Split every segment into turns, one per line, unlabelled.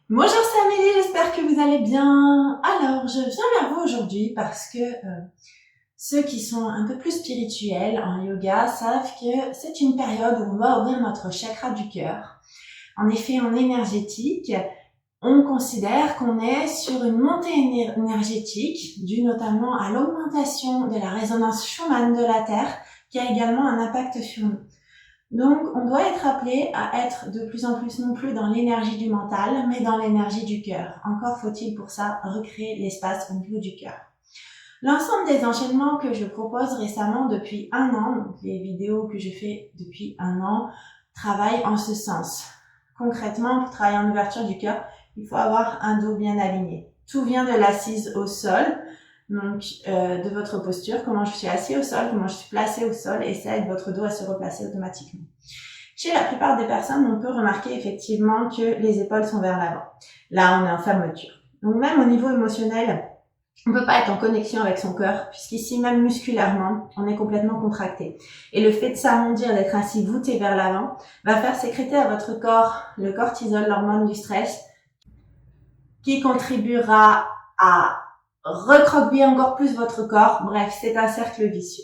Bonjour, c'est Amélie, j'espère que vous allez bien. Alors, je viens vers vous aujourd'hui parce que ceux qui sont un peu plus spirituels en yoga savent que c'est une période où on va ouvrir notre chakra du cœur. En effet, en énergétique, on considère qu'on est sur une montée énergétique due notamment à l'augmentation de la résonance Schumann de la Terre qui a également un impact sur nous. Donc, on doit être appelé à être de plus en plus non plus dans l'énergie du mental, mais dans l'énergie du cœur. Encore faut-il pour ça recréer l'espace au niveau du cœur. L'ensemble des enchaînements que je propose récemment depuis 1 an, donc les vidéos que je fais depuis 1 an, travaillent en ce sens. Concrètement, pour travailler en ouverture du cœur, il faut avoir un dos bien aligné. Tout vient de l'assise au sol, donc de votre posture, comment je suis assis au sol, comment je suis placée au sol, et ça aide votre dos à se replacer automatiquement. Chez la plupart des personnes, on peut remarquer effectivement que les épaules sont vers l'avant. Là, on est en fermeture. Donc même au niveau émotionnel, on ne peut pas être en connexion avec son cœur, puisqu'ici, même musculairement, on est complètement contracté. Et le fait de s'arrondir, d'être ainsi voûté vers l'avant, va faire sécréter à votre corps le cortisol, l'hormone du stress, qui contribuera à recroqueviller encore plus votre corps. Bref, c'est un cercle vicieux.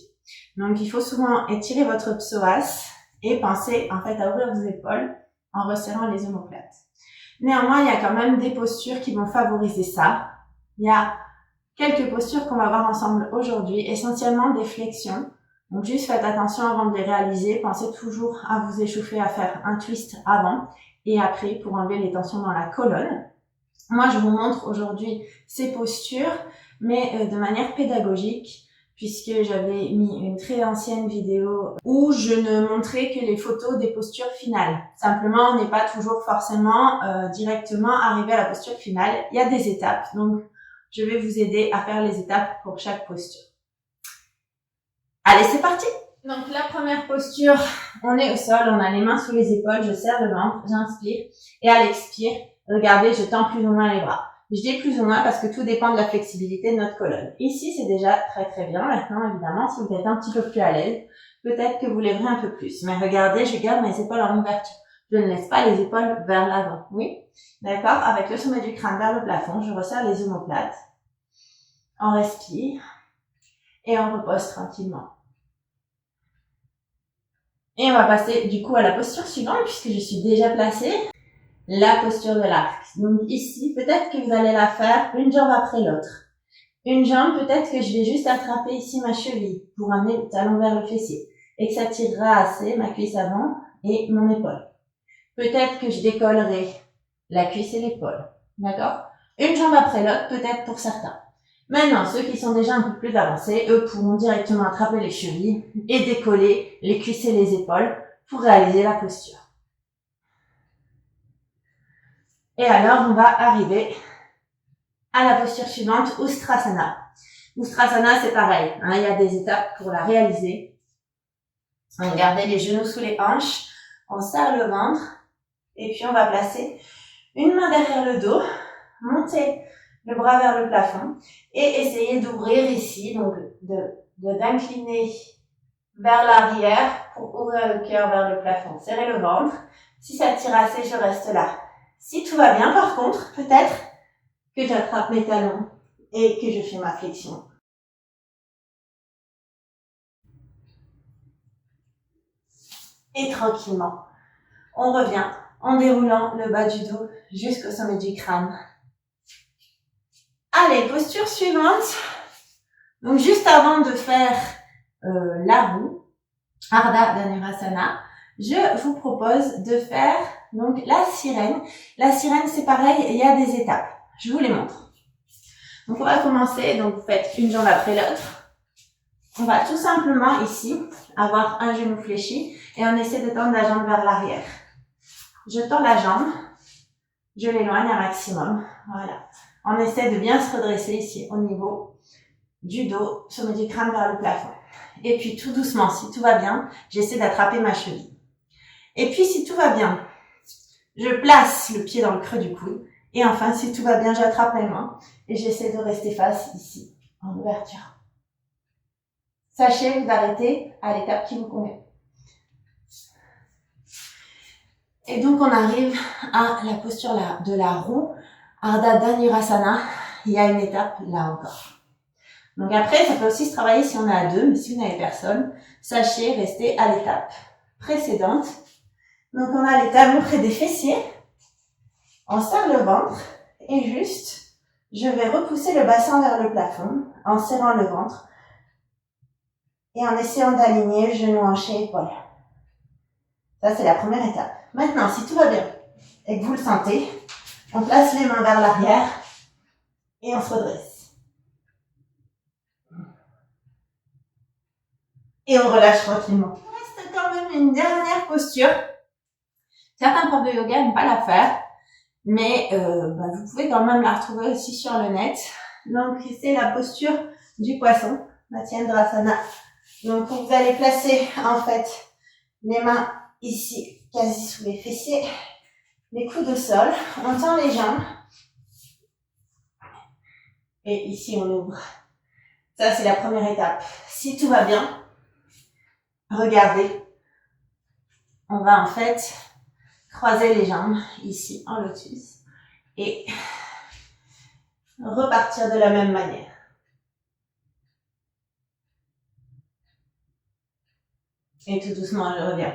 Donc, il faut souvent étirer votre psoas et penser en fait à ouvrir vos épaules en resserrant les omoplates. Néanmoins, il y a quand même des postures qui vont favoriser ça. Il y a quelques postures qu'on va voir ensemble aujourd'hui, essentiellement des flexions. Donc, juste faites attention avant de les réaliser. Pensez toujours à vous échauffer, à faire un twist avant et après pour enlever les tensions dans la colonne. Moi, je vous montre aujourd'hui ces postures, mais de manière pédagogique, puisque j'avais mis une très ancienne vidéo où je ne montrais que les photos des postures finales. Simplement, on n'est pas toujours forcément directement arrivé à la posture finale. Il y a des étapes, donc je vais vous aider à faire les étapes pour chaque posture. Allez, c'est parti! Donc la première posture, on est au sol, on a les mains sous les épaules, je serre le ventre, j'inspire, et à l'expire, regardez, je tends plus ou moins les bras. Je dis plus ou moins parce que tout dépend de la flexibilité de notre colonne. Ici, c'est déjà très très bien. Maintenant, évidemment, si vous êtes un petit peu plus à l'aise, peut-être que vous lèverez un peu plus. Mais regardez, je garde mes épaules en ouverture. Je ne laisse pas les épaules vers l'avant. Oui? D'accord? Avec le sommet du crâne vers le plafond, je resserre les omoplates. On respire. Et on repose tranquillement. Et on va passer du coup à la posture suivante puisque je suis déjà placée. La posture de l'arc. Donc ici, peut-être que vous allez la faire une jambe après l'autre. Une jambe, peut-être que je vais juste attraper ici ma cheville pour amener le talon vers le fessier et que ça tirera assez ma cuisse avant et mon épaule. Peut-être que je décollerai la cuisse et l'épaule. D'accord? Une jambe après l'autre, peut-être pour certains. Maintenant, ceux qui sont déjà un peu plus avancés, eux pourront directement attraper les chevilles et décoller les cuisses et les épaules pour réaliser la posture. Et alors, on va arriver à la posture suivante, Ustrasana. Ustrasana, c'est pareil. Il y a des étapes pour la réaliser. On va garder les genoux sous les hanches. On serre le ventre. Et puis, on va placer une main derrière le dos. Monter le bras vers le plafond. Et essayer d'ouvrir ici. Donc, d'incliner vers l'arrière pour ouvrir le cœur vers le plafond. Serrez le ventre. Si ça tire assez, je reste là. Si tout va bien, par contre, peut-être que j'attrape mes talons et que je fais ma flexion. Et tranquillement, on revient en déroulant le bas du dos jusqu'au sommet du crâne. Allez, posture suivante. Donc juste avant de faire la roue, Ardha Dhanurasana, je vous propose de faire donc la sirène. La sirène, c'est pareil, il y a des étapes. Je vous les montre. Donc on va commencer, donc vous faites une jambe après l'autre. On va tout simplement ici avoir un genou fléchi et on essaie de tendre la jambe vers l'arrière. Je tends la jambe, je l'éloigne un maximum, voilà. On essaie de bien se redresser ici au niveau du dos, sommet du crâne vers le plafond. Et puis tout doucement, si tout va bien, j'essaie d'attraper ma cheville. Et puis si tout va bien, je place le pied dans le creux du coude. Et enfin, si tout va bien, j'attrape mes mains et j'essaie de rester face ici, en ouverture. Sachez vous arrêter à l'étape qui vous convient. Et donc, on arrive à la posture de la roue. Ardha Dhanurasana, il y a une étape là encore. Donc après, ça peut aussi se travailler si on est à deux, mais si vous n'avez personne, sachez rester à l'étape précédente. Donc on a les talons près des fessiers, on serre le ventre et juste, je vais repousser le bassin vers le plafond en serrant le ventre et en essayant d'aligner genou, hanché, épaule. Ça, c'est la première étape. Maintenant, si tout va bien et que vous le sentez, on place les mains vers l'arrière et on se redresse. Et on relâche tranquillement. Il reste quand même une dernière posture. Certains profs de yoga n'aiment pas la faire, mais vous pouvez quand même la retrouver aussi sur le net. Donc, c'est la posture du poisson, Matsyendrasana. Donc, vous allez placer en fait les mains ici, quasi sous les fessiers, les coudes au sol, on tend les jambes. Et ici, on ouvre. Ça, c'est la première étape. Si tout va bien, regardez. On va en fait croiser les jambes ici en lotus et repartir de la même manière. Et tout doucement, je reviens.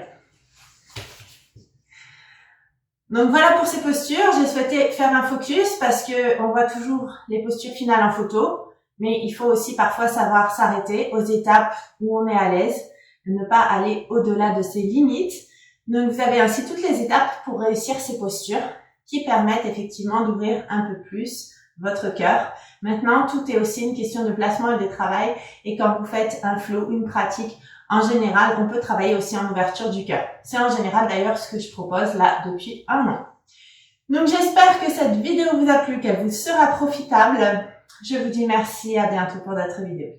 Donc voilà pour ces postures. J'ai souhaité faire un focus parce que on voit toujours les postures finales en photo, mais il faut aussi parfois savoir s'arrêter aux étapes où on est à l'aise, ne pas aller au-delà de ses limites. Donc vous avez ainsi toutes les étapes pour réussir ces postures qui permettent effectivement d'ouvrir un peu plus votre cœur. Maintenant, tout est aussi une question de placement et de travail. Et quand vous faites un flow, une pratique, en général, on peut travailler aussi en ouverture du cœur. C'est en général d'ailleurs ce que je propose là depuis un an. Donc j'espère que cette vidéo vous a plu, qu'elle vous sera profitable. Je vous dis merci, à bientôt pour d'autres vidéos.